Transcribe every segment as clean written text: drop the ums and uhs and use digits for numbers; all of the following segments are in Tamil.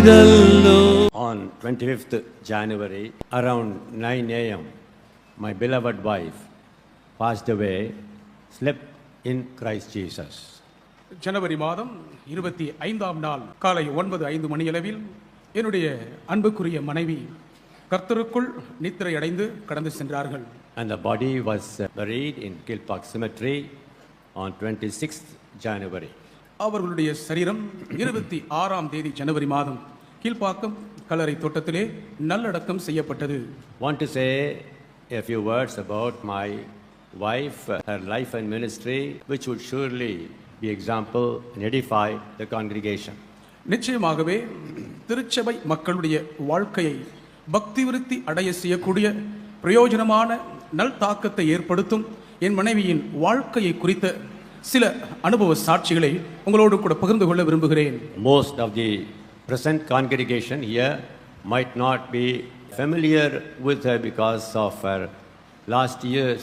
செய்தல்லோ. On 25th January, around 9 a.m., my beloved wife passed away, slept in Christ Jesus. ஜனவரி மாதம் 25ஆம் நாள் காலை 9:05 மணியளவில் என்னுடைய அன்புக்குரிய மனைவி கர்த்தருக்குள் நித்திரை அடைந்து கடந்து சென்றார்கள். And the body was buried in Kilpauk Cemetery on 26th January. அவர்களுடைய சரீரம் 26ஆம் தேதி ஜனவரி மாதம் கீழ்ப்பாக்கம் கல்லறை தோட்டத்திலே நல்லடக்கம் செய்யப்பட்டது. Want to say a few words about my wife, her life and ministry, which would surely be example and edify the congregation. நிச்சயமாகவே திருச்சபை மக்களுடைய வாழ்க்கையை பக்தி விருத்தி அடைய செய்யக்கூடிய பிரயோஜனமான நல் தாக்கத்தை ஏற்படுத்தும் என் மனைவியின் வாழ்க்கையை குறித்த சில அனுபவ சாட்சிகளை உங்களோடு கூட பகிர்ந்து கொள்ள விரும்புகிறேன். Most of the present congregation here might not be familiar with her because of her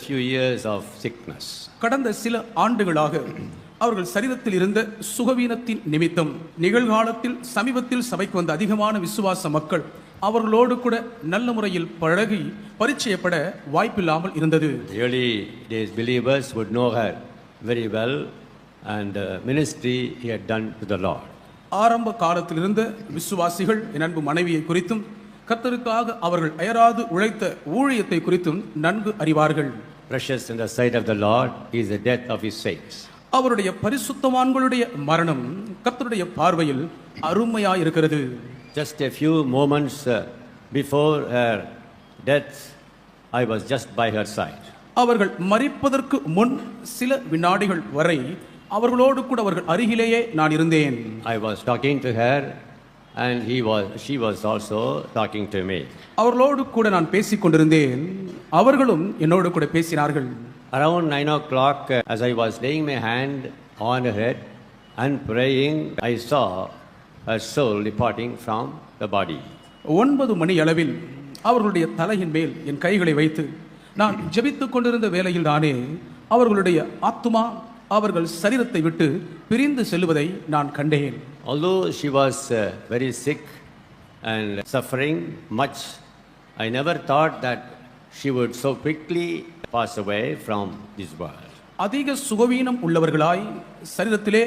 few years of sickness. கடந்த சில ஆண்டுகளாக அவர்கள் சரீரத்தில் இருந்த சுகவீனத்தின் நிமித்தம் நிகழ்காலத்தில் சமீபத்தில் சபைக்கு வந்த அதிகமான விசுவாச மக்கள் அவர்களோடு கூட நல்ல முறையில் பழகி பரிச்சயப்பட வாய்ப்பில்லாமல் இருந்தது. Early days believers would know her very well and ministry he had done to the Lord. ஆரம்ப காலத்தில் இருந்த விசுவாசிகள் என் அன்பு மனைவியை குறித்தும் கர்த்தருக்காக அவர்கள் அயராது உழைத்த ஊழியத்தை குறித்தும் நன்கு அறிவார்கள். Precious in the sight of the Lord is the death of his saints. அவருடைய பரிசுத்தவான்களுடைய மரணம் கர்த்தருடைய பார்வையில் அருமையாய் இருக்கிறது. Just a few moments before her death, I was just by her side. அவர்கள் மரிப்பதற்கு முன் சில வினாடிகள் வரை அவர்களோடு கூட அவர்கள் அருகிலேயே நான் இருந்தேன். I was talking to her and she was also talking to me. அவர்களோடு கூட நான் பேசிக் கொண்டிருந்தேன், அவர்களும் என்னோடு கூட பேசினார்கள். Around 9 o'clock, as I was laying my hand on her head and praying, I saw her soul departing from the body. 9 மணி அளவில் அவர்களுடைய தலையின் மேல் என் கைகளை வைத்து நான் ஜெபித்துக் கொண்டிருந்த வேளையில் தானே அவர்களுடைய ஆத்துமா அவர்கள் சரீரத்தை விட்டு பிரிந்து செல்வதை நான் கண்டேன். Although she was very sick and suffering much, I never thought that she would so quickly pass away from this world. அதிக சுகவீனம் உள்ளவர்களாய் சரீரத்திலே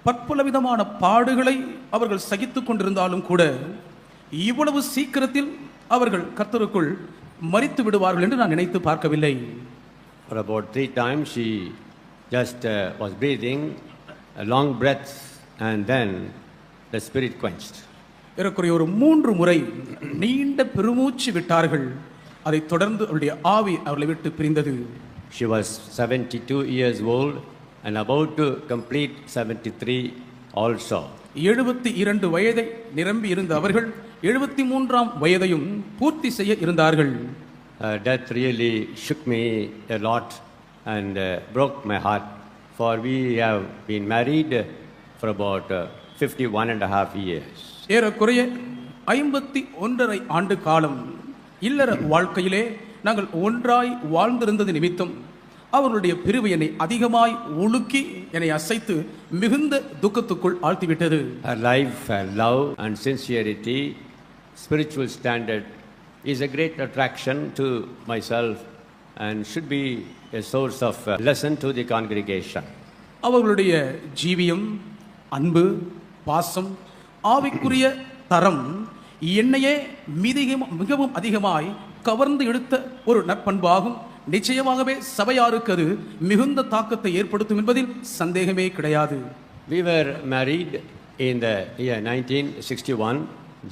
பற்பல விதமான பாடுகளை அவர்கள் சகித்துக் கொண்டிருந்தாலும் கூட இவ்வளவு சீக்கிரத்தில் அவர்கள் கர்த்தருக்குள் மரித்து விடுவார்கள் என்று நான் நினைத்து பார்க்கவில்லை. For about 3 times she just was breathing long breaths and then the spirit quenched. ஏறக்குறைய ஒரு 3 முறை நீண்ட பெருமூச்சு விட்டார்கள். அதை தொடர்ந்து அவருடைய ஆவி அவர்களை விட்டு பிரிந்தது. She was 72 years old and about to complete 73 also. 72 வயதை நிரம்பி இருந்த அவர்கள் 73ஆம் வயதையும் பூர்த்தி செய்ய இருந்தார்கள். Death really shook me a lot and broke my heart, for we have been married for about 51 and a half years. ஏறக்குறைய 51.5 ஆண்டு காலம் இல்லற வாழ்க்கையிலே நாங்கள் ஒன்றாய் வாழ்ந்திருந்தது நிமித்தம் அவர்களுடைய பிரிவு என்னை அதிகமாய் உலுக்கி என்னை அசைத்து மிகுந்த துக்கத்துக்குள் ஆழ்த்திவிட்டது. Her life, her love and sincerity, spiritual standard is a great attraction to myself and should be a source of lesson to the congregation. அவர்களுடைய ஜீவியம், அன்பு, பாசம், ஆவிக்குரிய தரம் என்னையே மிகவும் அதிகமாய் கவர்ந்து எடுத்த ஒரு நற்பண்பாகும். நிச்சயமாகவே சபையாருக்கு அது மிகுந்த தாக்கத்தை ஏற்படுத்தும் என்பதில் சந்தேகமே கிடையாது. We were married in the year 1961,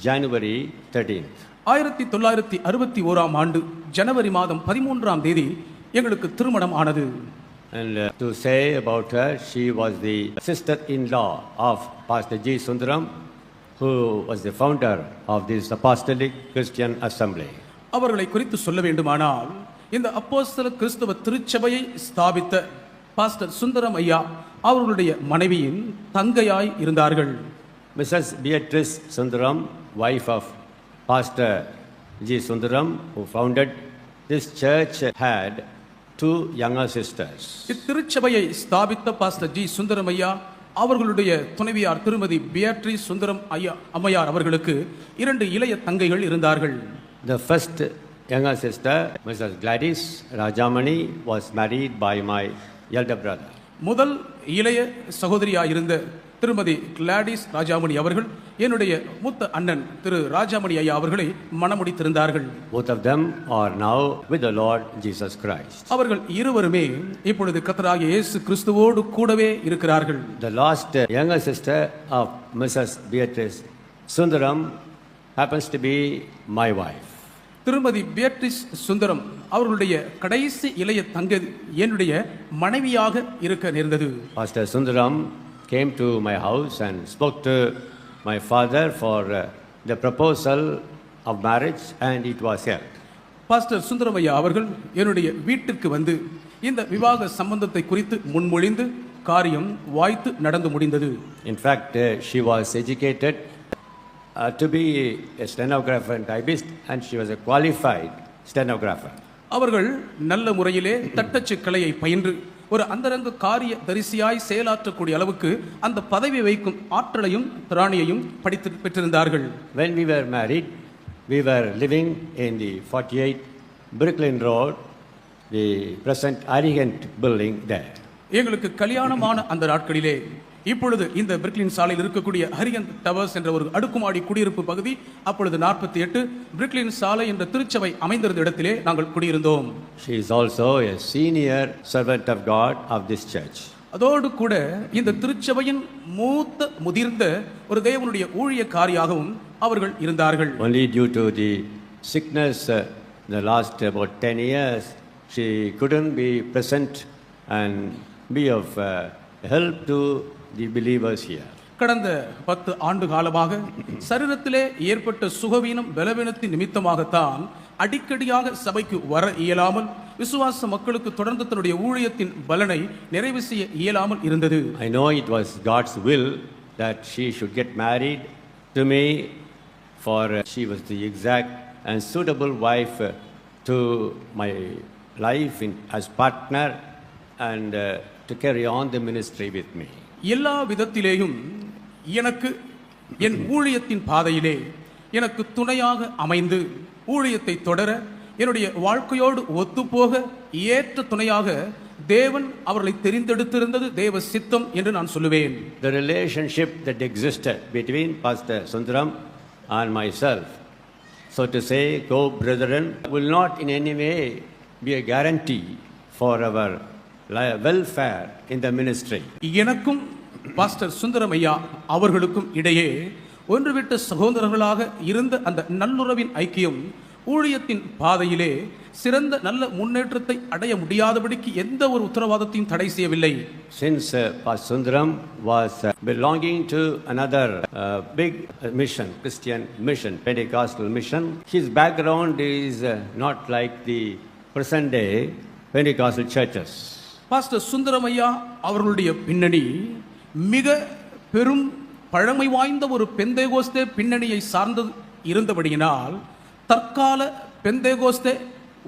January 13th. 1961ஆம் ஆண்டு ஜனவரி மாதம் 13ஆம் தேதி எங்களுக்கு திருமணம் ஆனது. And to say about her, she was the sister-in-law of Pastor G. Sundaram, who was the founder of this Apostolic Christian Assembly. அவர்களை குறித்து சொல்ல வேண்டுமானால் இந்த அப்போஸ்தல கிறிஸ்தவ திருச்சபையை ஸ்தாபித்த பாஸ்டர் சுந்தரம் ஐயா அவர்களுடைய மனைவியின் தங்கையாய் இருந்தார்கள். Mrs. Beatrice Sundaram, wife of Pastor G. Sundaram, who founded this church, had 2 younger sisters. இத்திருச்சபையை ஸ்தாபித்த பாஸ்டர் ஜி சுந்தரம் ஐயா அவர்களுடைய துணைவியார் திருமதி பியாட்ரிஸ் சுந்தரம் அம்மையார் அவர்களுக்கு 2 இளைய தங்கைகள் இருந்தார்கள். The first younger sister, Mrs. Gladys Rajamani, was married by my elder brother. முதல் இளைய சகோதரியாயிருந்த திருமதி கிளாடிஸ் ராஜாமணி அவர்கள் என்னுடைய மூத்த அண்ணன் திரு ராஜாமணி ஐயா அவர்களை மணமுடித்திருந்தார்கள். Both of them are now with the Lord Jesus Christ. அவர்கள் இருவருமே இப்பொழுது கர்த்தராகிய இயேசு கிறிஸ்துவோடு கூடவே இருக்கிறார்கள். The last younger sister of Mrs. Beatrice Sundaram happens to be my wife. திருமதி பியாட்ரிஸ் சுந்தரம் அவர்களுடைய கடைசி இளைய தங்கை என்னுடைய மனைவியாக இருக்க நேர்ந்தது. Pastor Sundaram came to my house and spoke to my father for the proposal of marriage, and it was held. Pastor சுந்தரமையா அவர்கள் என்னுடைய வீட்டிற்கு வந்து இந்த விவாக சம்பந்தத்தை குறித்து முன்மொழிந்து காரியம் வாய்த்து நடந்து முடிந்தது. In fact, she was educated to be a stenographer and typist, and she was a qualified stenographer. அவர்கள் நல்ல முறையிலே தட்டச்சு கலையை பயின்று ஒரு அந்தரங்க காரிய தரிசியாய் செயலாற்றக்கூடிய அளவுக்கு அந்த பதவி வைக்கும் ஆற்றலையும் திராணியையும் படித்து பெற்றிருந்தார்கள். When we were married, we were living in the 48 Brooklyn Road, the present Arigant building there. எங்களுக்கு கல்யாணமான அந்த நாட்களிலே இப்பொழுது இந்த பிரிக்லின் சாலையில் இருக்கக்கூடிய ஹரியன் டவர்ஸ் என்ற ஒரு அடுக்குமாடி குடியிருப்பு பகுதி, அப்பொழுது 48 பிரிக்லின் சாலை என்ற திருச்சபை அமைந்திருந்த இடத்திலே நாங்கள் குடியிருந்தோம். She is also a senior servant of God of this church. அதோடு கூட இந்த திருச்சபையின் முதிர்ந்த ஒரு தேவனுடைய ஊழியக்காரியாகவும் அவர்கள் இருந்தார்கள். Only due to the sickness the last about 10 years she couldn't be present and be of help to the believers here. கடந்த 10 ஆண்டு காலமாக சரீரத்திலே ஏற்பட்ட சுகவீனம் பலவீனத்தின் நிமித்தமாகத்தான் அடிக்கடியாக சபைக்கு வர இயலாமல் விசுவாச மக்களுக்கு தொடர்ந்து தன்னுடைய ஊழியத்தின் பலனை நிறைவு செய்ய இயலாமல் இருந்தது. I know it was God's will that she should get married to me, for she was the exact and suitable wife to my life as partner and to carry on the ministry with me. எல்லா விதத்திலேயும் எனக்கு என் ஊழியத்தின் பாதையிலே எனக்கு துணையாக அமைந்து ஊழியத்தை தொடர என்னுடைய வாழ்க்கையோடு ஒத்துப்போக ஏற்ற துணையாக தேவன் அவர்களை தெரிந்தெடுத்திருந்தது தேவ சித்தம் என்று நான் சொல்லுவேன். The relationship that existed between Pastor Sundaram and myself, so to say, co-brethren, will not in any way be a guarantee for our welfare in the ministry. எனக்கும் பாஸ்டர் சுந்தரமையா அவர்களுக்கும் இடையே ஒன்றுவிட்ட சகோதரர்களாக இருந்த அந்த நல்லுறவின் ஐக்கியம் ஊழியத்தின் பாதையிலே சிறந்த நல்ல முன்னேற்றத்தை அடைய முடியாதபடிக்கு எந்த ஒரு உத்தரவாதத்தையும் தடை செய்யவில்லை. Since Pastor Sundaram was belonging to another big mission, Christian mission, Pentecostal mission, his background is not like the present day Pentecostal churches. Pastor சுந்தரமையா அவர்களுடைய பின்னணி மிக பெரும் பழமை வாய்ந்த ஒரு பெந்தேகோஸ்தே பின்னணியை சார்ந்து இருந்தபடியினால் தற்கால பெந்தேகோஸ்தே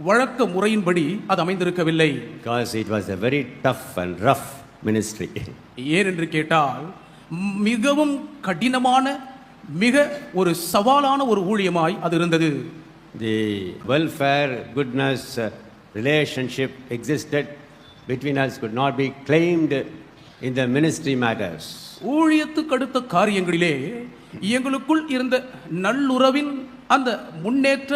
வழக்க முறையின்படி அது அமைந்திருக்கவில்லை. Because it was a very tough and rough ministry. ஏன் என்று கேட்டால் மிகவும் கடினமான மிக ஒரு சவாலான ஒரு ஊழியமாய் அது இருந்தது. The welfare, goodness, relationship existed between us could not be claimed in the ministry matters. ஊழியத்துக்கு அடுத்த காரியங்களிலே எங்களுக்குள் இருந்த நல்லுறவின் அந்த முன்னேற்ற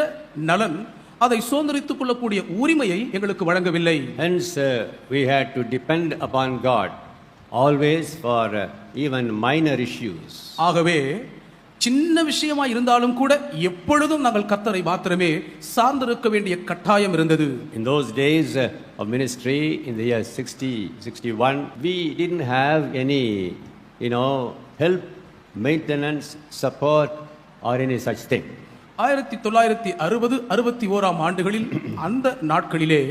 நலன் அதை சுதந்திரித்துக் கொள்ளக்கூடிய உரிமையை எங்களுக்கு வழங்கவில்லை. Hence we had to depend upon God always for even minor issues. ஆகவே சின்ன விஷயமா இருந்தாலும் கூட எப்பொழுதும் நாங்கள் கர்த்தரை மாத்திரமே சார்ந்திருக்க வேண்டிய கட்டாயம் இருந்தது. In those days of ministry in the year 60-61, we didn't have any help, maintenance, support or any such thing. 1960-61 ஆண்டுகளில் அந்த நாட்களிலே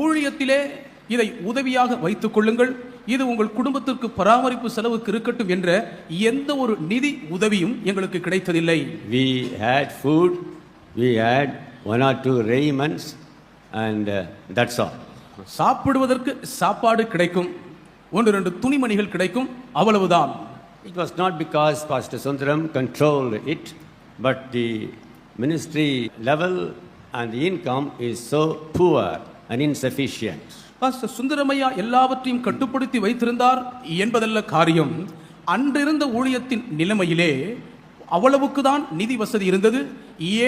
ஊழியத்திலே இதை உதவியாக வைத்துக் கொள்ளுங்கள், இது உங்கள் குடும்பத்திற்கு பராமரிப்பு செலவுக்கு இருக்கட்டும் என்ற எந்த ஒரு நிதி உதவியும் எங்களுக்கு கிடைத்ததில்லை. We had food, we had 1 or 2 raiments and that's all. சாப்பிடுவதற்கு சாப்பாடு கிடைக்கும், ஒன்று ரெண்டு துணிமணிகள் கிடைக்கும், அவ்வளவுதான். It was not because Pastor Sundaram controlled it, but the ministry level and the income is so poor and insufficient. Pastor சுந்தரமையா எல்லாவற்றையும் கட்டுப்படுத்தி வைத்திருந்தார் என்பதல்ல காரியம். அன்றிருந்த ஊழியத்தின் நிலைமையிலே அவ்வளவுக்கு தான் நிதி வசதி இருந்தது.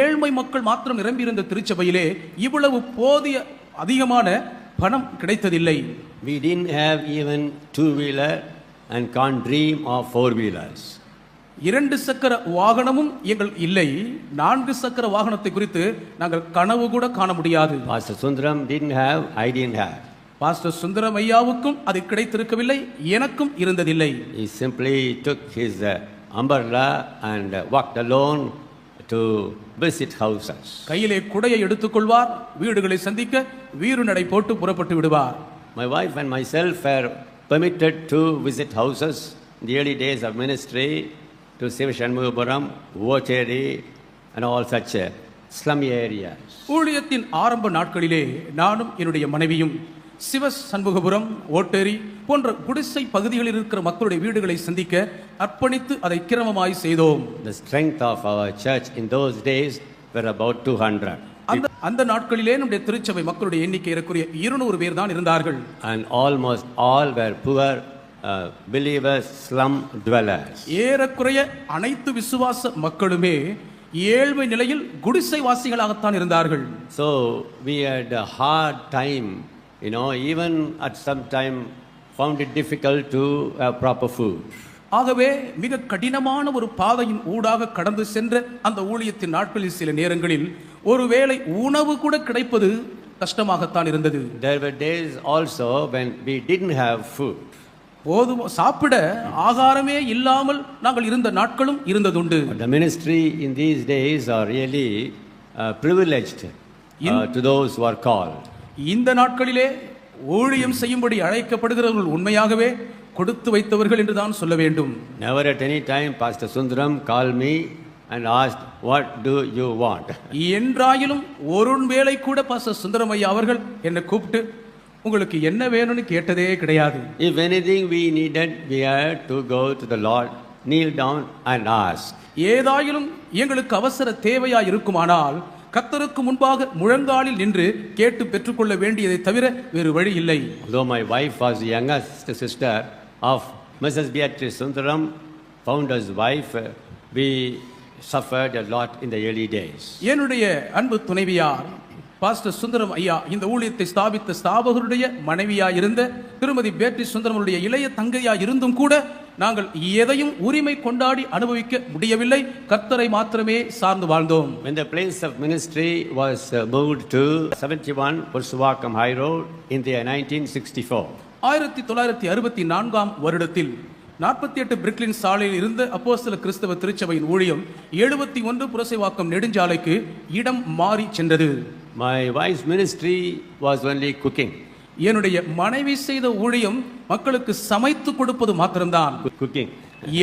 ஏழ்மை மக்கள் மாத்திரம் நிரம்பியிருந்த திருச்சபையிலே இவ்வளவு போதிய அதிகமான பணம் கிடைத்ததில்லை. We didn't have even two-wheeler and can't dream of four-wheelers. 2 சக்கர வாகனமும் எங்கள் இல்லை. 4 சக்கர வாகனத்தை குறித்து நாங்கள் கனவு கூட காண முடியாது. Pastor Sundaram didn't have, I didn't have. Pastor Sundaram ஐயாவுக்கும் அது கிடைத்திருக்கவில்லை, எனக்கும் இருந்ததில்லை. He simply took his umbrella and walked alone to visit houses. கையிலே குடையை எடுத்துக்கொள்வார், வீடுகளை சந்திக்க வீறு நடை போட்டு புறப்பட்டு விடுவார். My wife and myself were permitted to visit houses in the early days of ministry to Sivashanmugapuram, Vocheri and all such slummy areas. ஊழியத்தின் ஆரம்ப நாட்களிலே நானும் என்னுடைய மனைவியும் சிவசண்முகபுரம், ஓட்டேரி போன்ற குடிசை பகுதிகளில் இருக்கிற மக்களுடைய வீடுகளை சந்திக்க அர்ப்பணித்து அதை கிரமமாய் செய்தோம். The strength of our church in those days were about 200. அந்த நாட்களிலே நம்முடைய திருச்சபை மக்களுடைய எண்ணிக்கை ஏறக்குறைய 200 பேர் தான் இருந்தார்கள். And almost all were poor believers, slum dwellers. ஏறக்குறைய அனைத்து விசுவாச மக்களுமே ஏழ்மை நிலையில் குடிசை வாசிகளாகத்தான் இருந்தார்கள். So we had a hard time, even at some time found it difficult to have proper food. ஆகவே மிக கடினமான ஒரு பாதையின் ஊடாக கடந்து சென்ற அந்த ஊழியத்தின் நாட்களில் சில நேரங்களில் ஒருவேளை உணவு கூட கிடைப்பது கஷ்டமாகத்தான் இருந்தது. There were days also when we didn't have food. போதும் சாப்பிட ஆகாரமே இல்லாமல் நாங்கள் இருந்த நாட்களும் இருந்ததுண்டு. The ministry in these days are really privileged to those who are called. இந்த நாட்களிலே ஊழியம் செய்யும்படி அழைக்கப்படுகிறவர்கள் உண்மையாகவே கொடுத்து வைத்தவர்கள் என்று தான் சொல்ல வேண்டும். Never at any time Pastor Sundaram called me and asked, what do you want? என்றாயிலும் ஒரு வேளை கூட பாஸ்டர் சுந்தரம் ஐயா அவர்கள் என்னை கூப்பிட்டு உங்களுக்கு என்ன வேணும்னு கேட்டதே கிடையாது. If anything we needed, we had to go to the Lord, kneel down and ask. ஏதாயிலும் எங்களுக்கு அவசர தேவையா இருக்குமானால் கர்த்தருக்கு முன்பாக முழங்காலில் நின்று கேட்டு பெற்றுக்கொள்ள வேண்டியதை தவிர வேறு வழி இல்லை. Though my wife was the youngest sister of Mrs. Beatrice Sundaram, founder's wife, we suffered a lot in the early days. என்னுடைய அன்பு துணைவியார் பாஸ்டர் சுந்தரம் ஐயா இந்த ஊழியத்தை ஸ்தாபித்த ஸ்தாபகருடைய மனைவியா இருந்த திருமதி பேட்ரிஸ் சுந்தரமுடைய இளைய தங்கையா இருந்தும் கூட நாங்கள் எதையும் உரிமை கொண்டாடி அனுபவிக்க முடியவில்லை. கர்த்தரை மாத்திரமே சார்ந்து வாழ்ந்தோம். When the place of ministry was moved to 71 Pursuvakkam High Road in the 1964. 1964 வருடத்தில் 48 பிரிக்லின் சாலையில் இருந்த அப்போஸ்தல கிறிஸ்தவ திருச்சபையின் ஊழியம் 71 புரசைவாக்கம் நெடுஞ்சாலைக்கு இடம் மாறி சென்றது. My wife's ministry was only cooking. என்னுடைய மனைவி செய்த ஊழியம் மக்களுக்கு சமைத்து கொடுப்பது மாத்திரம்தான். Cooking.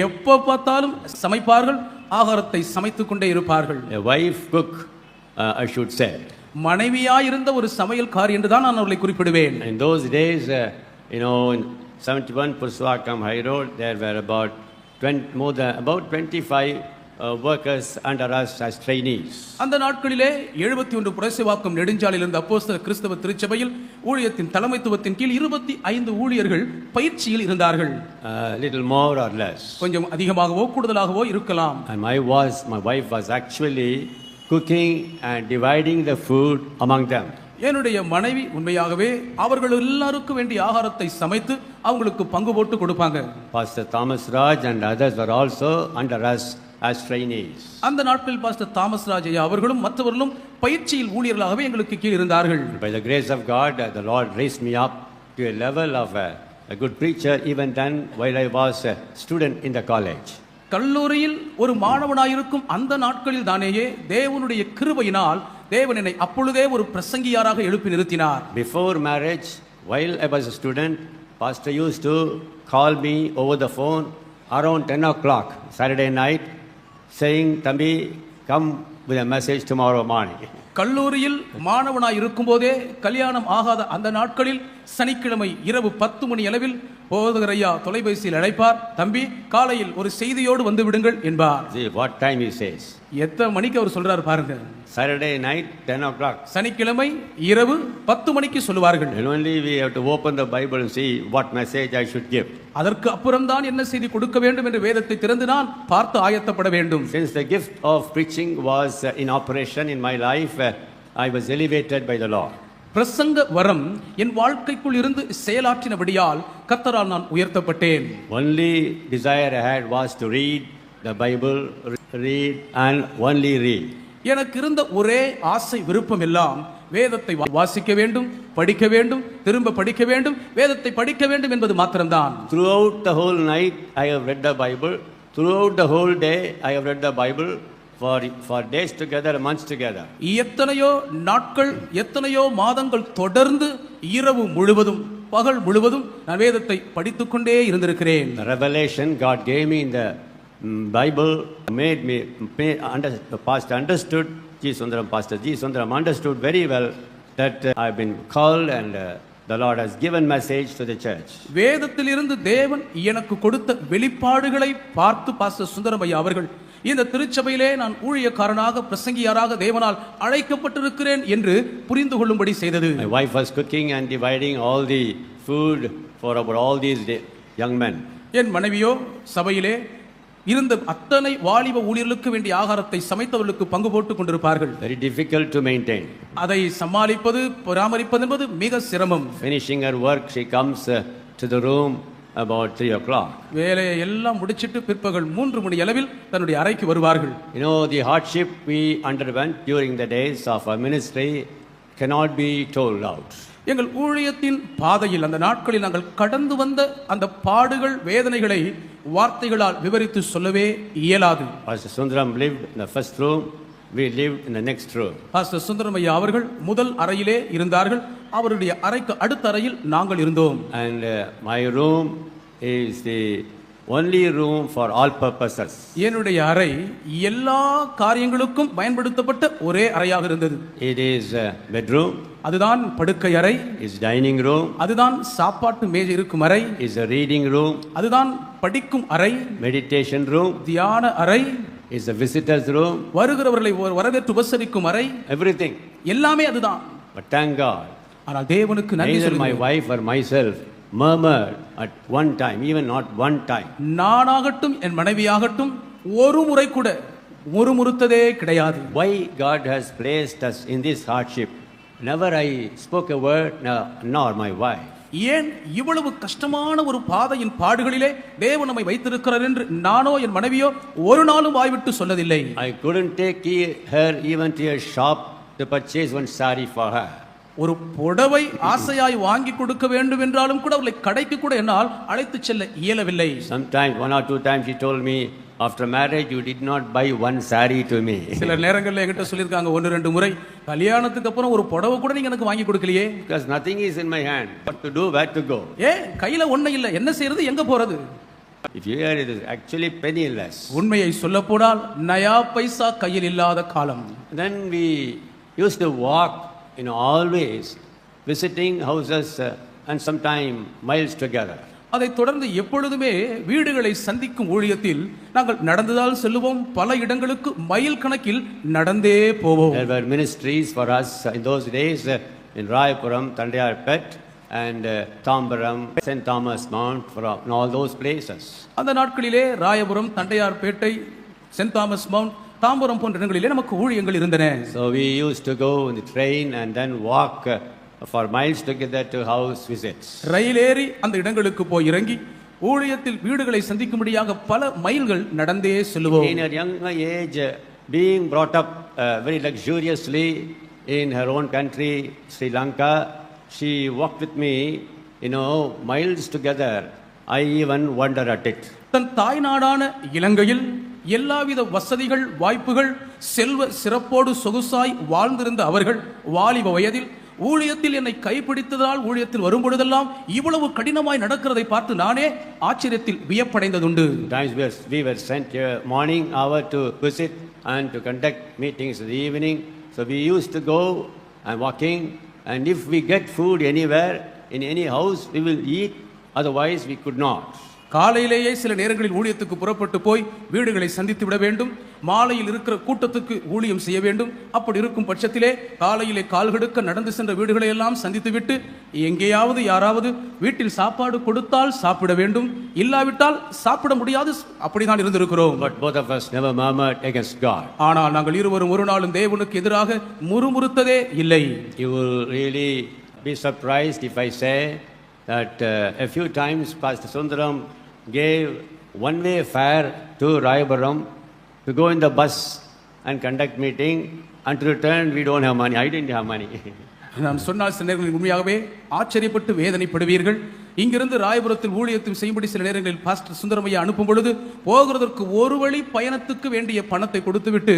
எப்ப பார்த்தாலும் சமைப்பார்கள், ஆகாரத்தை சமைத்துக் கொண்டே இருப்பார்கள். A wife cook, I should say. மனைவியா இருந்த ஒரு சமையல்காரி என்று தான் நான் அவர்களை குறிப்பிடுவேன். In those days, in 71 Pursuvakkam High Road, there were about 25 workers under us as trainees. அந்த நாட்களிலே 71 புரசைவாக்கம் நெடுஞ்சாலையில் இருந்த அப்போஸ்தல கிறிஸ்தவ திருச்சபையில் ஊழியத்தின் தலைமைத்துவத்தின் கீழ் 25 ஊழியர்கள் பயிற்சியில் இருந்தார்கள். Little more or less. கொஞ்சம் அதிகமாகவோ கூடுதலாகவோ இருக்கலாம். And my wife was actually cooking and dividing the food among them. என்னுடைய மனைவி உண்மையாகவே அவர்கள் எல்லாருக்கும் வேண்டிய ஆகாரத்தை சமைத்து அவங்களுக்கு பங்கு போட்டு கொடுப்பாங்க. Pastor Thomas Raj and others were also under us as trainees. அந்த நாட்களில் பாஸ்டர் தாமஸ் ராஜ் ஐயா அவர்களும் மற்றவர்களும் பயிற்சியில் ஊழியர்களாகவே எங்களுக்கு கீழ் இருந்தார்கள். By the grace of God, the Lord raised me up to a level of a good preacher even then while I was a student in the college. கல்லூரியில் ஒரு மாணவனாயிருக்கும் அந்த நாட்களில் தானேயே தேவனுடைய கிருபையினால் தேவன் என்னை அப்பொழுதே ஒரு பிரசங்கியாராக எழுப்பி நிறுத்தினார். Before marriage, while I was a student, pastor used to call me over the phone around 10 o'clock Saturday night saying, Thambi, come with a message tomorrow morning. கல்லூரியில் மாணவனாய் இருக்கும்போதே கல்யாணம் ஆகாத அந்த நாட்களில் சனிக்கிழமை இரவு 10 மணி அளவில் போதகர் ஐயா தொலைபேசியில் அழைப்பார். தம்பி, காலையில் ஒரு செய்தியோடு வந்து விடுங்கள் என்பார். See what time he says. எத்தனை மணிக்கு அவர் சொல்றாரு பாருங்க. Saturday night 10 o'clock. சனிக்கிழமை இரவு 10 மணிக்கு சொல்லுவார்கள். And only we have to open the Bible and see what message I should give. அதற்கு அப்புறம்தான் என்ன செய்தி கொடுக்க வேண்டும் என்று வேதத்தை திறந்து நான் பார்த்து ஆயத்தப்பட வேண்டும். Since the gift of preaching was in operation in my life, I was elevated by the Lord. பிரசங்க வரம் என் வாழ்க்கைக்குள் இருந்து செயலாற்றினபடியால் கர்த்தரால் நான் உயர்த்தப்பட்டேன். Only desire I had was to read the Bible, read and only read. எனக்கு இருந்த ஒரே ஆசை விருப்பம் எல்லாம் வேதத்தை வாசிக்க வேண்டும், படிக்க வேண்டும், திரும்ப படிக்க வேண்டும், வேதத்தை படிக்க வேண்டும் என்பது மாத்திரம்தான். Throughout the whole night I have read the Bible. Throughout the whole day I have read the Bible for days together, months together. எத்தனையோ நாட்கள், எத்தனையோ மாதங்கள் தொடர்ந்து இரவு முழுவதும் பகல் முழுவதும் நான் வேதத்தை படித்துக்கொண்டே இருந்திருக்கிறேன். The revelation God gave me in the Bible made me Pastor understood, Pastor G. Sundaram understood very well that I've been called and the Lord has given message to the church. வேதத்திலிருந்து தேவன் எனக்கு கொடுத்த வெளிப்பாடுகளை பார்த்து பாஸ்டர் சுந்தரம் ஐயா அவர்கள் இந்த திருச்சபையிலே நான் ஊழியக்காரனாக பிரசங்கியாராக தேவனால் அழைக்கப்பட்டிருக்கிறேன் என்று புரிந்து கொள்ளும்படி செய்தது. My wife was cooking and dividing all the food for about all these young men. என் மனைவியோ சபையிலே இருந்த அத்தனை வாலிப ஊழியர்களுக்கு வேண்டிய ஆகாரத்தை சமைத்தவர்களுக்கு பங்கு போட்டுக் கொண்டிருப்பார்கள். Very difficult to maintain. அதை சமாளிப்பது, பராமரிப்பது என்பது மிக சிரமம். Finishing her work, she comes to the room about 3 o'clock. வேலையை எல்லாம் முடிச்சிட்டு பிற்பகல் 3 மணி அளவில் தன்னுடைய அறைக்கு வருவார்கள். You know, the hardship we underwent during the days of our ministry cannot be told out. எங்கள் ஊழியத்தின் பாதையில் அந்த நாட்களில் நாங்கள் கடந்து வந்த அந்த பாடுகள், வேதனைகளை வார்த்தைகளால் விவரித்து சொல்லவே இயலாது. Pastor Sundaram lived in the first room, we lived in the next room. Pastor Sundaram ஐயா அவர்கள் முதல் அறையிலே இருந்தார்கள், அவருடைய அறைக்கு அடுத்த அறையில் நாங்கள் இருந்தோம். And my room is the only room for all purposes. என்னுடைய அறை எல்லா காரியங்களுக்கும் பயன்படுத்தப்பட்ட ஒரே அறையாக இருந்தது. It is a bedroom, அதுதான் படுக்கை அறை. is dining room, அதுதான் சாப்பாட்டு மேஜை இருக்கும் அறை. is a reading room, அதுதான் படிக்கும் அறை. meditation room, தியான அறை. is a visitors room, வருகிறவர்களை வரவேற்று உபசரிக்கும் அறை. everything. எல்லாமே அதுதான். But thank God, ஆனால் தேவனுக்கு நன்றி neither my சொல்லுங்கள். wife or myself murmured at one time, even not one time. நானாகட்டும் என் மனைவியாகட்டும் ஒரு முறை கூட முறுமுறுத்ததே கிடையாது. Why God has placed us in this hardship? Never I spoke a word, nor my wife. ஏன் இவ்வளவு கஷ்டமான ஒரு பாதையின் பாடுகளிலே தேவன் நம்மை வைத்திருக்கிறார் என்று நானோ என் மனைவியோ ஒரு நாளும் வாய்விட்டு சொன்னதில்லை. I couldn't take her even to a shop to purchase one saree for her. ஒரு புடவை ஆசையாய் வாங்கி கொடுக்க வேண்டும் என்றாலும் கூட அவளை கடைக்கு கூட என்னால் அழைத்து செல்ல இயலவில்லை. Sometimes 1 or 2 times she told me, after marriage you did not buy one saree to me. சில நேரங்கள்ல என்கிட்ட சொல்லிருக்காங்க 1-2 முறை, கல்யாணத்துக்கு அப்புறம் ஒரு புடவை கூட நீங்க எனக்கு வாங்கி கொடுக்கலையே. Because nothing is in my hand. What to do, where to go? கையில ஒண்ணு இல்ல, என்ன செய்யறது, எங்க போறது? If you hear it is actually penniless. உண்மையை சொல்ல போனால் நயா பைசா கையில் இல்லாத காலம். Then we used to walk, always visiting houses and sometime miles together. அதை தொடர்ந்து எப்பொழுதுமே வீடுகளை சந்திக்கும் ஊழியத்தில் நாங்கள் நடந்ததால் செல்லுவோம், பல இடங்களுக்கு மைல் கணக்கில் நடந்தே போவோம். There were ministries for us in those days in Rayapuram, Tandayarpet and Tambaram, St. Thomas Mount, in all those places. அந்த நாட்களிலே ராயபுரம், தண்டையார்பேட்டை, சென்ட் தாமஸ் மவுண்ட், தாம்பரம் போன்ற இடங்களிலே நமக்கு ஊழியங்கள் இருந்தன. So we used to go in the train and then walk for miles together to house visits. ரயிலேறி அந்த இடங்களுக்கு போய் இறங்கி ஊழியத்தில் வீடுகளை சந்திக்கும்படியாக பல மைல்கள் நடந்தே செல்லுவோம். In her young age, being brought up very luxuriously in her own country, Sri Lanka, she walked with me, miles together. I even wonder at it. தன் தாய் நாடான இலங்கையில் எல்லாவித வசதிகள், வாய்ப்புகள், செல்வ சிறப்போடு சொகுசாய் வாழ்ந்திருந்த அவர்கள் வாலிப வயதில் ஊழியத்தில் என்னை கைப்பிடித்ததால் ஊழியத்தில் வரும்பொழுதெல்லாம் இவ்வளவு கடினமாய் நடக்கிறதை பார்த்து நானே ஆச்சரியத்தில் வியப்படைந்ததுண்டு. We were sent here morning hour to visit and to conduct meetings in the evening So we used to go and walking, and if we get food anywhere, in any house, we will eat, otherwise we could not. காலையிலேயே சில நேரங்களில் ஊழியத்துக்கு புறப்பட்டு போய் வீடுகளை சந்தித்து விட வேண்டும். மாலையில் இருக்கிற கூட்டத்துக்கு ஊழியம் செய்ய வேண்டும். அப்படி இருக்கும் பட்சத்திலே காலையிலே கால்கடுக்க நடந்து சென்ற வீடுகளை எல்லாம் சந்தித்து விட்டு எங்கேயாவது யாராவது வீட்டில் சாப்பாடு கொடுத்தால் சாப்பிட வேண்டும், இல்லாவிட்டால் சாப்பிட முடியாது. அப்படிதான் இருந்திருக்கிறோம். But both of us never murmured against God. ஆனால் நாங்கள் இருவரும் ஒரு நாளும் தேவனுக்கு எதிராக முறுமுறுத்ததே இல்லை. You will really be surprised if I say that a few times Pastor Sundaram gave one-way fare to Rayapuram to go in the bus and conduct meeting, and to return we don't have money. I didn't have money. நான் சொன்னால் சில நேரங்களில் உண்மையாகவே ஆச்சரியப்பட்டு வேதனைப்படுவீர்கள். இங்கிருந்து ராயபுரத்தில் ஊழியத்தையும் செய்யும்படி சில நேரங்களில் பாஸ்டர் சுந்தரமையா அனுப்பும் பொழுது போகிறதற்கு ஒரு வழி பயணத்துக்கு வேண்டிய பணத்தை கொடுத்துவிட்டு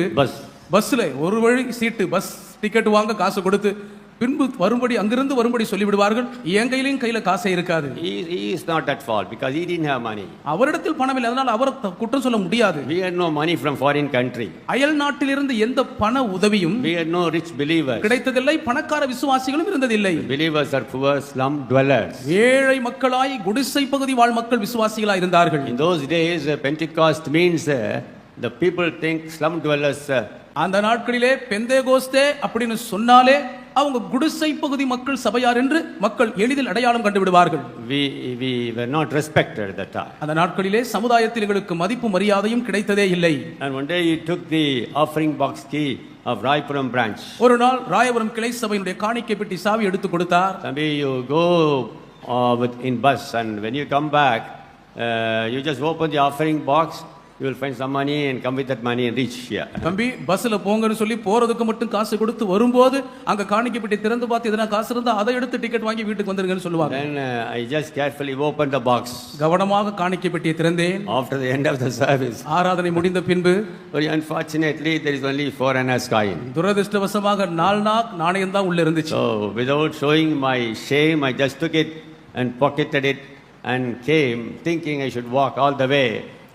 பஸ்ல ஒரு வழி சீட்டு பஸ் டிக்கெட் வாங்க காசு கொடுத்து பின்பு வரும்படி அங்கிருந்து வரும்படி சொல்லிவிடுவார்கள். என் கையில காசே இருக்காது. He is not at fault because he didn't have money. அவரிடத்தில் பணம் இல்லை, அதனால் அவரை குற்றம் சொல்ல முடியாது. We had no money from foreign country. அயல் நாட்டிலிருந்து எந்த பண உதவியும் we had no rich believers. கிடைத்ததில்லை. பணக்கார விசுவாசிகளும் இருந்ததில்லை. Believers are poor slum dwellers. ஏழை மக்களாய் குடிசை பகுதி வாழ் மக்கள் விசுவாசிகளாய் இருந்தார்கள். In those days Pentecost means the people think slum dwellers. அந்த நாட்களிலே பெந்தேகோஸ்தே அப்படின்னு சொன்னாலே அவங்க குடிசை பகுதி மக்கள் சபையார் என்று மக்கள் எளிதில் அடையாளம் கண்டு விடுவார்கள். We were not respected at that time. அந்த நாட்களிலே சமுதாயத்தில் எங்களுக்கு மதிப்பு மரியாதையும் கிடைத்ததே இல்லை. And one day he took the offering box key of Rayapuram branch. ஒரு நாள் ராயபுரம் கிளை சபையினுடைய காணிக்கை பெட்டி சாவி எடுத்து கொடுத்தார். Maybe you go in bus, and when you come back you just open the offering box, you will find some money and come with that money and reach here. தம்பி பஸ்ல போங்கன்னு சொல்லி போறதுக்கு மட்டும் காசு கொடுத்து வரும்போது அங்க காணிக்கை பெட்டி திறந்து பார்த்து எதனா காசு இருந்தா அதை எடுத்து டிக்கெட் வாங்கி வீட்டுக்கு வந்துருங்கன்னு சொல்லுவாங்க. Then I just carefully opened the box. கவனமாக காணிக்கை பெட்டியை திறந்தேன். After the end of the service, ஆராதனை முடிந்த பின்பு very unfortunately there is only 4 annas coin. துரதிர்ஷ்டவசமாக 4 நாணயம் தான் உள்ள இருந்துச்சு. So without showing my shame, I just took it and pocketed it and came thinking I should walk all the way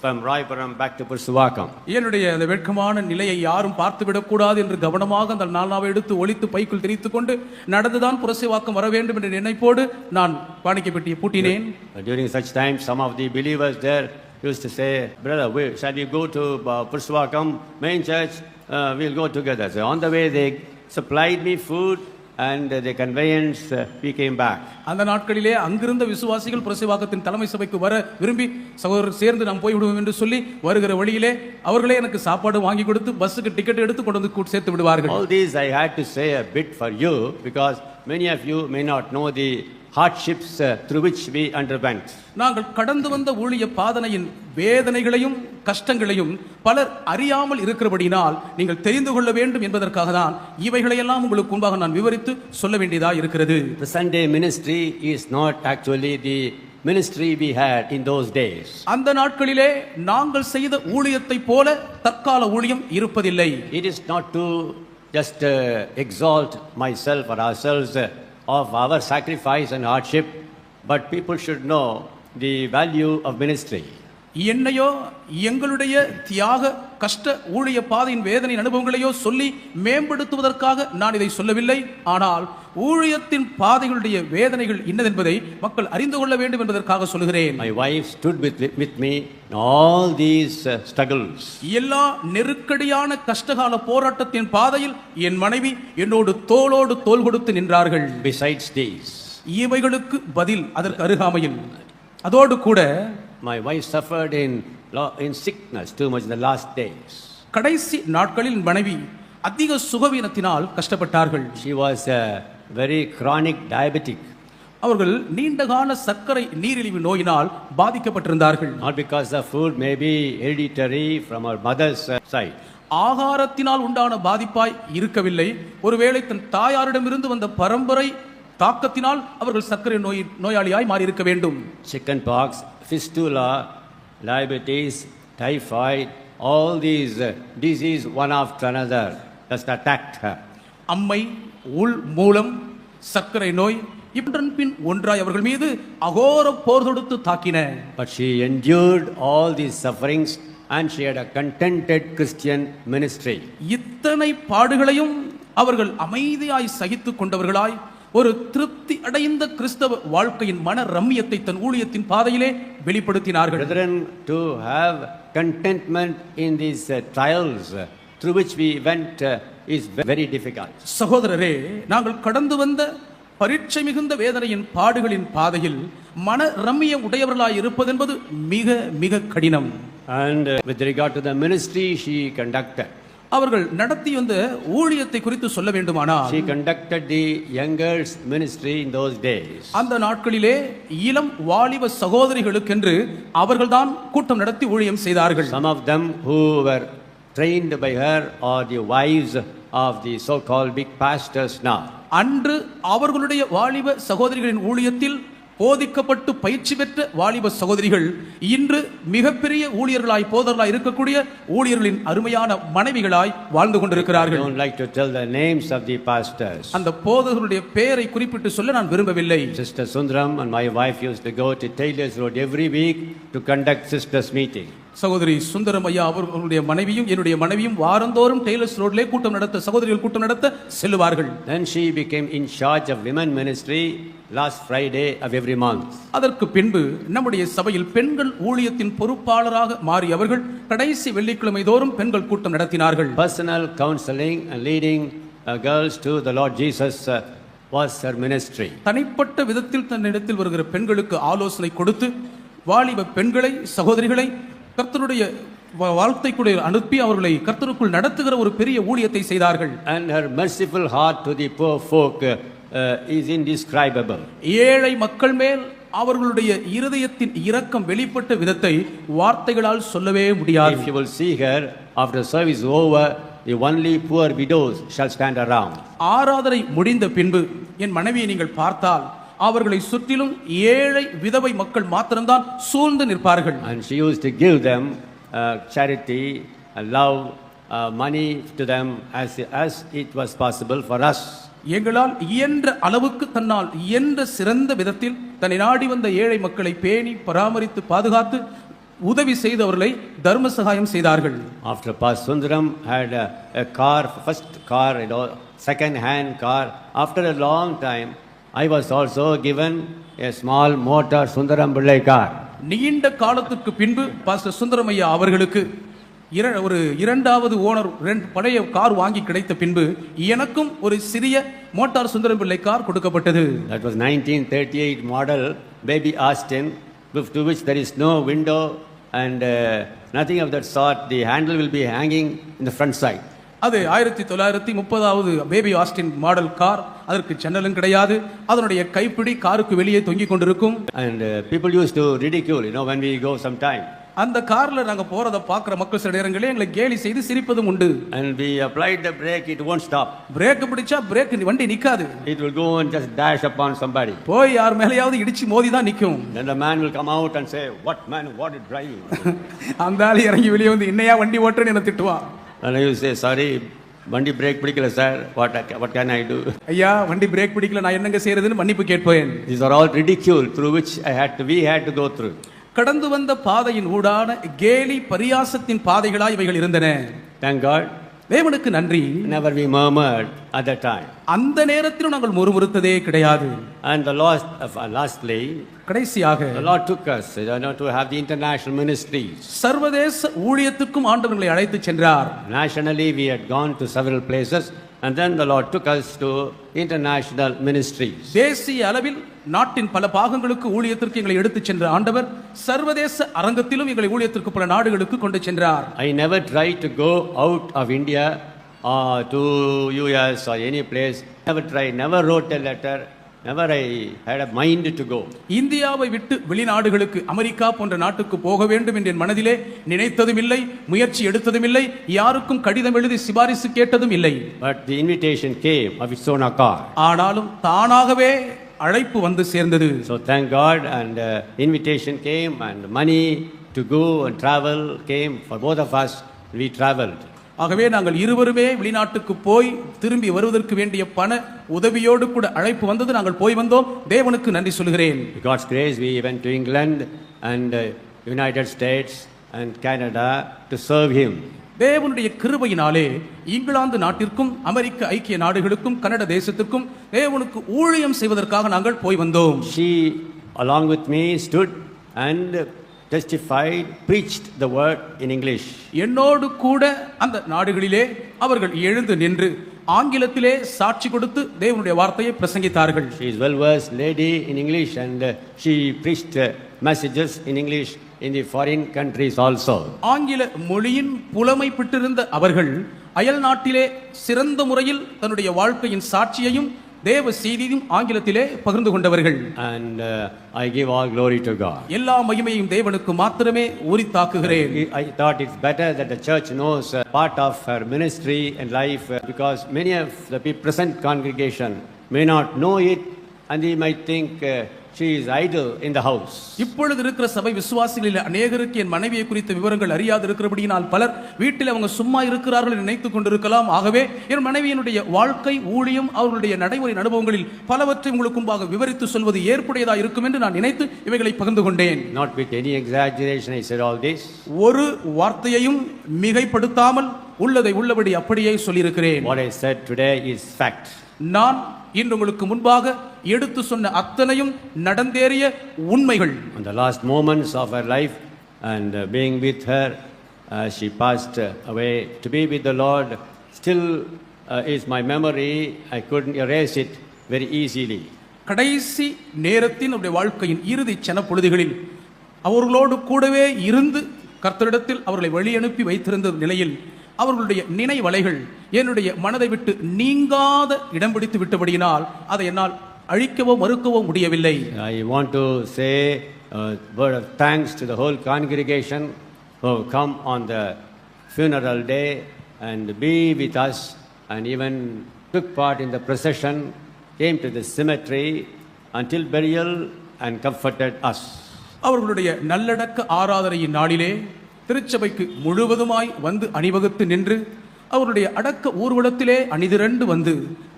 from Rayapuram back to Pursuvakam. என்னுடைய அந்த வெட்கமான நிலையை யாரும் பார்த்து விடக்கூடாது என்று கவனமாக அந்த நாளாவை எடுத்து ஒளித்து பைக்குள் திணித்துக் கொண்டு நடந்துதான் புரசைவாக்கம் வர வேண்டும் என்ற நினைப்போடு நான் காணிக்கை பெட்டியை பூட்டினேன். During such time some of the believers there used to say, brother, shall we go to Pursuvakam main church? We'll go together. So on the way they supplied me food and the conveyance, we came back. அந்த நாட்களிலே அங்கிருந்த விசுவாசிகள் புரசைவாக்கத்தின் தலைமை சபைக்கு வர விரும்பி சகோதரர் சேர்ந்து நாம் போய் விடுவோம் என்று சொல்லி வருகிற வழியிலே அவர்களே எனக்கு சாப்பாடு வாங்கி கொடுத்து பஸ்ஸுக்கு டிக்கெட் எடுத்து கொண்டு வந்து சேர்த்து விடுவார்கள். All these I had to say a bit for you because many of you may not know the hardships through which we underwent. நாங்கள் கடந்து வந்த ஊழிய பாதனையின் வேதனைகளையும் கஷ்டங்களையும் பலர் அறியாமல் இருக்கிறபடினால் நீங்கள் தெரிந்து கொள்ள வேண்டும் என்பதற்காக தான் இவைகளையெல்லாம் உங்களுக்கு முன்பாக நான் விவரித்து சொல்ல வேண்டியதா இருக்கிறது. The Sunday ministry is not actually the ministry we had in those days. அந்த நாட்களிலே நாங்கள் செய்த ஊழியத்தை போல தற்கால ஊழியம் இருப்பதில்லை. It is not to just exalt myself or ourselves of our sacrifice and hardship, but people should know the value of ministry. என்னையோ எங்களுடைய தியாக கஷ்ட ஊழிய பாதையின் வேதனை அனுபவங்களையோ சொல்லி மேம்படுத்துவதற்காக நான் இதை சொல்லவில்லை. ஆனால் ஊழியத்தின் பாதைகளுடைய வேதனைகள் இன்னதென்பதை மக்கள் அறிந்து கொள்ள வேண்டும் என்பதற்காக சொல்கிறேன். My wife stood with me in all these struggles. எல்லா நெருக்கடியான கஷ்டகால போராட்டத்தின் பாதையில் என் மனைவி என்னோடு தோளோடு தோள் கொடுத்து நின்றார்கள். Besides these, இவைகளுக்கு பதில் அதற்கு அருகாமையில் அதோடு கூட my wife suffered in sickness too much in the last days. கடைசி நாட்களில் மனைவி அதிக சுகவீனத்தினால் கஷ்டப்பட்டார்கள். She was a very chronic diabetic. அவர்கள் நீண்டகால சர்க்கரை நீரிழிவு நோயினால் பாதிக்கப்பட்டிருந்தார்கள். Not because the food may be hereditary from her mother's side. ஆகாரத்தினால் உண்டான பாதிப்பாய் இருக்கவில்லை. ஒருவேளை தன் தாயாரிடமிருந்து வந்த பரம்பரை தாக்கத்தினால் அவர்கள் சர்க்கரை நோயாளியாய் மாறி இருக்க வேண்டும். Chicken pox, fistula, diabetes, typhoid, all these diseases one after another just attacked her. அம்மை, உள் மூலம், சர்க்கரை நோய் இவற்றின் பின் ஒன்றாய் அவர்கள் மீது அகோர போர் தொடுத்து தாக்கின. But she endured all these sufferings and she had a contented Christian ministry. இத்தனை பாடுகளையும் அவர்கள் அமைதியாய் சகித்து கொண்டவர்களாய் ஒரு திருப்தி அடைந்த கிறிஸ்தவ வாழ்க்கையின் மன ரம்மியத்தை தன் ஊழியத்தின் பாதையிலே வெளிப்படுத்தினார்கள். Brethren, to have contentment in these trials through which we went is very difficult. சகோதரரே, நாங்கள் கடந்து வந்த பரீட்சை மிகுந்த வேதனையின் பாடுகளின் பாதையில் மன ரம்மியம் உடையவர்களாய் இருப்பது என்பது மிக மிக கடினம். And with regard to the ministry she conducted, அவர்கள் நடத்தி வந்த ஊழியத்தை குறித்து சொல்ல வேண்டுமானால், she conducted the young girls ministry in those days. அந்த நாட்களிலே இளம் வாலிப சகோதரிகளுக்கென்று அவர்கள்தான் கூட்டம் நடத்தி ஊழியம் செய்தார்கள். Some of them who were trained by her are the wives of the so-called big pastors now. அன்று அவர்களுடைய வாலிப சகோதரிகளின் ஊழியத்தில் போதிக்கப்பட்டு பயிற்சி பெற்ற வாலிப சகோதரிகள் இன்று மிகப்பெரிய ஊழியர்களாய் போதர்களாய் இருக்கக்கூடிய ஊழியர்களின் அருமையான மனைவிகளாய் வாழ்ந்து கொண்டிருக்கிறார்கள். I don't like to tell the names of the pastors. அந்த போதகர்களுடைய பெயரை குறிப்பிட்டு சொல்ல நான் விரும்பவில்லை. Sister Sundaram and my wife used to go to Taylor's Road every week to conduct sisters meeting. சகோதரி சுந்தரம் ஐயா அவர்களுடைய மனைவியும் என்னுடைய மனைவியும் வாரந்தோறும் டெய்லர்ஸ் ரோட்லே கூட்டம் நடத்த, சகோதரிகள் கூட்டம் நடத்த செல்லுவார்கள். Then she became in charge of women ministry last Friday of every month. அதற்கு பின்பு நம்முடைய சபையில் பெண்கள் ஊழியத்தின் பொறுப்பாளராக மாறி அவர்கள் கடைசி வெள்ளிக்கிழமை தோறும் பெண்கள் கூட்டம் நடத்தினார்கள். Personal counseling and leading girls to the Lord Jesus was her ministry. தனிப்பட்ட விதத்தில் தன்னிடத்தில் வருகிற பெண்களுக்கு ஆலோசனை கொடுத்து வாலிப பெண்களை, சகோதரிகளை கர்த்தருடைய வாழ்த்தைக்குடைய அனுப்பி அவர்களை கர்த்தருக்குள் நடத்துகிற ஒரு பெரிய ஊழியத்தை செய்தார்கள். And her merciful heart to the poor folk is indescribable. ஏழை மக்கள் மேல் அவர்களுடைய இருதயத்தின் இரக்கம் வெளிப்பட்ட விதத்தை வார்த்தைகளால் சொல்லவே முடியாது. If you will see her after service over, the only poor widows shall stand around. ஆராதனை முடிந்த பின்பு என் மனைவியை நீங்கள் பார்த்தால் அவர்களை சுற்றிலும் ஏழை விதவை மக்கள் மாத்திரம்தான் சூழ்ந்து நிற்பார்கள். And she used to give them charity, love, money to them as it was possible for us. எங்களால் இயன்ற அளவுக்கு தன்னால் இயன்ற சிறந்த விதத்தில் தன்னை நாடி வந்த ஏழை மக்களை பேணி பராமரித்து பாதுகாத்து உதவி செய்தவர்களை தர்ம சகாயம் செய்தார்கள். After Pastor Sundaram had a car, first car, second hand car, after a long time I was also given a small motor Sundaram Pillai car. நீண்ட காலத்துக்கு பின்பு பாஸ்டர் சுந்தரம் ஐயா அவர்களுக்கு ஒரு இரண்டாவது ஓனர் பழைய கார் வாங்கி கிடைத்த பின்பு எனக்கும் ஒரு சிறிய மோட்டார் சுந்தரம் பிள்ளை கார் கொடுக்கப்பட்டது. That was 1938 model baby Austin, to which there is no window and nothing of that sort. The handle will be hanging in the front side. அது 1930வது பேபி ஆஸ்டின் மாடல் கார். அதற்கு ஜன்னலும் கிடையாது, அதனுடைய கைப்பிடி காருக்கு வெளியே தொங்கிக் கொண்டிருக்கும். And people used to ridicule, when we go sometime. அந்த கார்ல நாங்க போறத பாக்குற மக்கள் சில நேரங்களே எங்களை கேலி செய்து சிரிப்பதும் உண்டு. And we applied the brake, it won't stop. Break பிடிச்சா பிரேக் வண்டி நிக்காது. It will go and just dash upon somebody. போய் யார் மேலயாவது இடிச்சு மோதி தான் நிக்கும். Then the man will come out and say, "What man, what did drive you?" அந்த ஆளு இறங்கி வெளியே வந்து என்னையா வண்டி ஓட்டுறேன்னு என்ன திட்டுவான். And I will say, "Sorry, வண்டி பிரேக் பிடிக்கல sir, what can I do?" ஐயா வண்டி பிரேக் பிடிக்கல, நான் என்னங்க செய்யறதுன்னு மன்னிப்பு கேட்பேன். These are all ridicule through which we had to go through. கடந்து வந்த பாதையின் ஊடான கேலி பரியாசத்தின் பாதைகளாய் இவைகள் இருந்தன. Thank God. தேவனுக்கு நன்றி. Never we murmured at that time. அந்த நேரத்திலும் நாங்கள் முறுமுறுத்ததே கிடையாது. And lastly, கடைசியாக the Lord took us to have the international ministries. சர்வதேச ஊழியத்துக்கும் ஆண்டவர்களை அழைத்து சென்றார். Nationally we had gone to several places and then the Lord took us to international ministries. தேசிய அளவில் நாட்டின் பல பாகங்களுக்கு ஊழியத்திற்கு எங்களை எடுத்து சென்ற ஆண்டவர் சர்வதேச அரங்கத்திலும் எங்களை ஊழியத்திற்கு பல நாடுகளுக்கு கொண்டு சென்றார். I never tried to go out of India to US or any place. Never wrote a letter. Never I had a mind to go. இந்தியாவை விட்டு வெளிநாடுகளுக்கு, அமெரிக்கா போன்ற நாட்டுக்கு போக வேண்டும் என்று என் மனதிலே நினைத்ததும் இல்லை, முயற்சி எடுத்ததும் இல்லை, யாருக்கும் கடிதம் எழுதி சிபாரிசு கேட்டதும் இல்லை. But the invitation came of its own accord. ஆனாலும் தானாகவே அழைப்பு வந்து சேர்ந்தது. So thank God, and invitation came and money to go and travel came for both of us. We traveled. ஆகவே நாங்கள் இருவருமே வெளிநாட்டுக்கு போய் திரும்பி வருவதற்கு வேண்டிய பண உதவியோடு கூட அழைப்பு வந்தது. நாங்கள் போய் வந்தோம். தேவனுக்கு நன்றி சொல்கிறேன். God's grace we went to England and United States and Canada to serve him. தேவனுடைய கிருபையினாலே இங்கிலாந்து நாட்டிற்கும் அமெரிக்க ஐக்கிய நாடுகளுக்கும் கனடா தேசத்திற்கும் தேவனுக்கு ஊழியம் செய்வதற்காக நாங்கள் போய் வந்தோம். She, along with me, stood and testified, preached the word in English. என்னோடு கூட அந்த நாடுகளிலே அவர்கள் எழுந்து நின்று ஆங்கிலத்திலே சாட்சி கொடுத்து தேவனுடைய வார்த்தையை பிரசங்கித்தார்கள். She is well versed lady in English, and she preached messages in English in the foreign countries also. ஆங்கில மொழியின் புலமை பெற்றிருந்த அவர்கள் அயல் நாட்டிலே சிறந்த முறையில் தன்னுடைய வாழ்க்கையின் சாட்சியையும் தேவ செய்தியும் ஆங்கிலத்திலே பகிர்ந்து கொண்டவர்கள். And I give all glory to God. எல்லா மகிமையும் தேவனுக்கு மாத்திரமே உரித்தாக்குகிறேன். I thought it's better that the church knows part of her ministry and life, because many of the present congregation may not know it, and they might think she is idle in the house. இப்பொழுது இருக்கிற சபை விசுவாசிகளில் அநேகருக்கு என் மனைவியை குறித்த விவரங்கள் அறியாது இருக்கிறபடியினால் பலர் வீட்டில் அவங்க சும்மா இருக்கிறார்கள் என்று நினைத்துக் கொண்டிருக்கலாம். ஆகவே என் மனைவியினுடைய வாழ்க்கை ஊழியம் அவர்களுடைய நடைமுறை அனுபவங்களில் பலவற்றை உங்களுக்கு முன்பாக விவரித்து சொல்வது ஏற்புடையதா இருக்கும் என்று நான் நினைத்து இவைகளை பகிர்ந்து கொண்டேன். Not with any exaggeration I said all this. ஒரு வார்த்தையையும் மிகைப்படுத்தாமல் உள்ளதை உள்ளபடி அப்படியே சொல்லியிருக்கிறேன். What I said today is fact. நான் இன்று உங்களுக்கு முன்பாக எடுத்து சொன்ன அத்தனையும் நடந்தேறிய உண்மைகள். On the last moments of her life and being with her, she passed away to be with the Lord. Still is my memory. I couldn't erase it very easily. கடைசி நேரத்தின் அவருடைய வாழ்க்கையின் இறுதி சன பொழுதுகளில் அவர்களோடு கூடவே இருந்து கர்த்தரிடத்தில் அவர்களை வழி அனுப்பி வைத்திருந்த நிலையில் அவர்களுடைய நினைவலைகள் என்னுடைய மனதை விட்டு நீங்காத இடம் பிடித்து விட்டபடியினால் அதை என்னால் அழிக்கவோ மறுக்கவோ முடியவில்லை. I want to say a word of thanks to the whole congregation who come on the funeral day and be with us, and even took part in the procession, came to the cemetery until burial and comforted us. அவர்களுடைய நல்லடக்க ஆராதனையின் நாளிலே திருச்சபைக்கு முழுவதுமாய் வந்து அணிவகுத்து நின்று அவருடைய அடக்க ஊர்வலத்திலே அணிதிரண்டு வந்து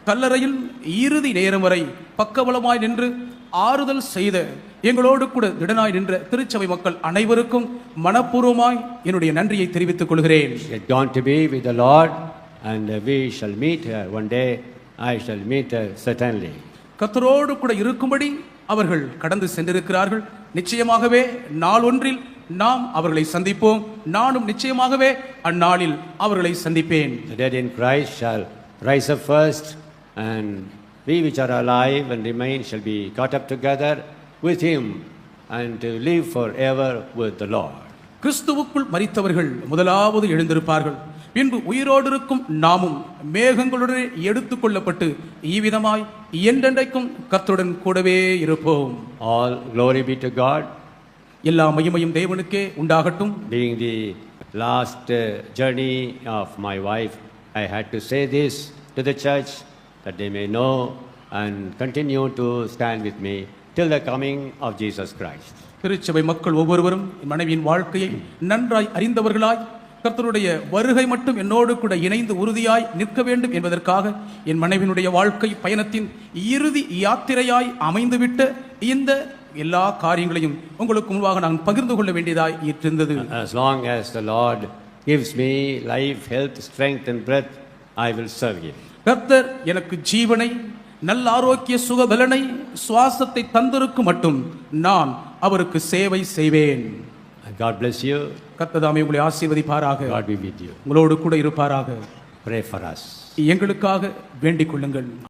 கல்லறையில் இறுதி நேரம் வரை பக்கபலமாய் நின்று ஆறுதல் செய்த எங்களோடு கூட திடனாய் நின்ற திருச்சபை மக்கள் அனைவருக்கும் மனப்பூர்வமாய் என்னுடைய நன்றியை தெரிவித்துக் கொள்கிறேன். She had gone to be with the Lord, and we shall meet her one day. I shall meet her certainly. கர்த்தரோடு கூட இருக்கும்படி அவர்கள் கடந்து சென்றிருக்கிறார்கள். நிச்சயமாகவே நாள் ஒன்றில் நாம் அவர்களை சந்திப்போம். நானும் நிச்சயமாகவே அந்நாளில் அவர்களை சந்திப்பேன். The dead in Christ shall rise up first, and we which are alive and remain shall be caught up together with him, and to live forever with the Lord. கிறிஸ்துவுக்குள் மரித்தவர்கள் முதலாவது எழுந்திருப்பார்கள். பின்பு உயிரோடு இருக்கும் நாமும் மேகங்களுடன் எடுத்துக் கொள்ளப்பட்டு ஈவிதமாய் என்றென்றைக்கும் கர்த்தருடன் கூடவே இருப்போம். All glory be to God. எல்லா மகிமையும் தேவனுக்கே உண்டாகட்டும். Being the last journey of my wife, I had to say this to the church, that they may know and continue to stand with me till the coming of Jesus Christ. திருச்சபை மக்கள் ஒவ்வொருவரும் மனைவியின் வாழ்க்கையை நன்றாய் அறிந்தவர்களாய் கர்த்தருடைய வருகை மட்டும் என்னோடு கூட இணைந்து உறுதியாய் நிற்க வேண்டும் என்பதற்காக என் மனைவியினுடைய வாழ்க்கை பயணத்தின் இறுதி யாத்திரையாய் அமைந்துவிட்ட இந்த எல்லா காரியங்களையும் உங்களுக்கு முன்பாக நான் பகிர்ந்து கொள்ள வேண்டியதாய் இருந்தது. As long as the Lord gives me life, health, strength and breath, I will serve him. கர்த்தர் எனக்கு ஜீவனை, நல்ல ஆரோக்கிய சுகபலனை, சுவாசத்தை தந்திருக்கு மட்டும் நான் அவருக்கு சேவை செய்வேன். God bless you. கர்த்தர் தாமே உங்களை ஆசீர்வதிப்பாராக. God be with you. உங்களோடு கூட இருப்பாராக. Pray for us. எங்களுக்காக வேண்டிக் கொள்ளுங்கள்.